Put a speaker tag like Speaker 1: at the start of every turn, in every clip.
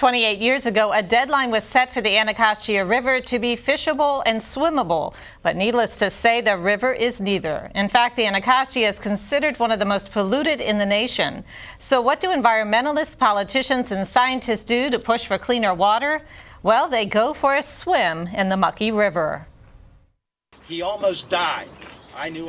Speaker 1: 28 years ago, a deadline was set for the Anacostia River to be fishable and swimmable. But needless to say, the river is neither. In fact, the Anacostia is considered one of the most polluted in the nation. So what do environmentalists, politicians, and scientists do to push for cleaner water? Well, they go for a swim in the mucky river.
Speaker 2: He almost died.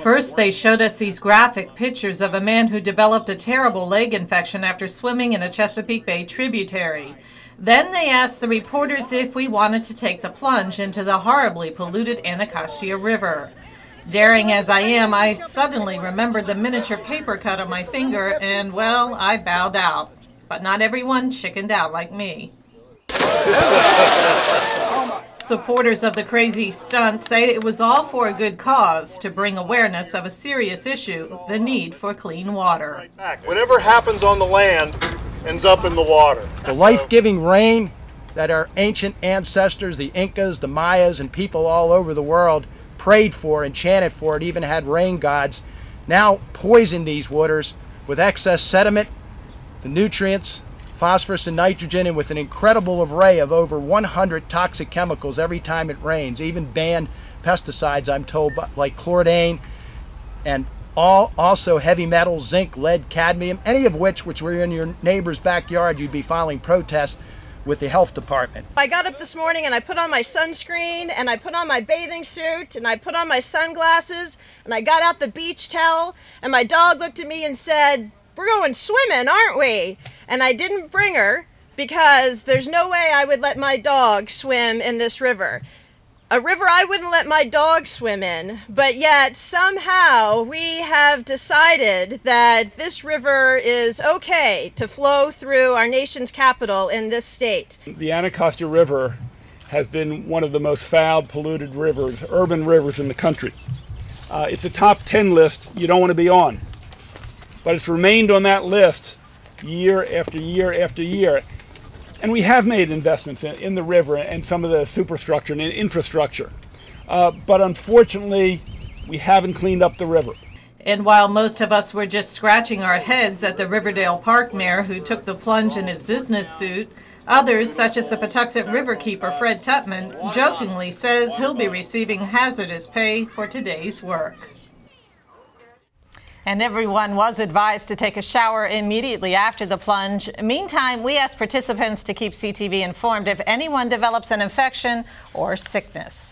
Speaker 3: First, they showed us these graphic pictures of a man who developed a terrible leg infection after swimming in a Chesapeake Bay tributary. Then they asked the reporters if we wanted to take the plunge into the horribly polluted Anacostia River. Daring as I am, I suddenly remembered the miniature paper cut on my finger and, well, I bowed out. But not everyone chickened out like me. Supporters of the crazy stunt say it was all for a good cause, to bring awareness of a serious issue, the need for clean water.
Speaker 4: Whatever happens on the land ends up in the water.
Speaker 2: The life-giving rain that our ancient ancestors, the Incas, the Mayas, and people all over the world prayed for and chanted for, it even had rain gods, now poison these waters with excess sediment, the nutrients, phosphorus and nitrogen, and with an incredible array of over 100 toxic chemicals every time it rains, even banned pesticides, I'm told, like chlordane, and also heavy metals, zinc, lead, cadmium, any of which were in your neighbor's backyard, you'd be filing protests with the health department.
Speaker 5: I got up this morning and I put on my sunscreen and I put on my bathing suit and I put on my sunglasses and I got out the beach towel and my dog looked at me and said, "We're going swimming, aren't we?" And I didn't bring her because there's no way I would let my dog swim in this river. A river I wouldn't let my dog swim in, but yet somehow we have decided that this river is okay to flow through our nation's capital in this state.
Speaker 6: The Anacostia River has been one of the most fouled, polluted rivers, urban rivers in the country. It's a top 10 list you don't want to be on, but it's remained on that list year after year after year. And we have made investments in the river and some of the superstructure and infrastructure. But unfortunately, we haven't cleaned up the river.
Speaker 3: And while most of us were just scratching our heads at the Riverdale Park mayor who took the plunge in his business suit, others, such as the Patuxent Riverkeeper Fred Tutman, jokingly says he'll be receiving hazardous pay for today's work.
Speaker 1: And everyone was advised to take a shower immediately after the plunge. Meantime, we ask participants to keep CTV informed if anyone develops an infection or sickness.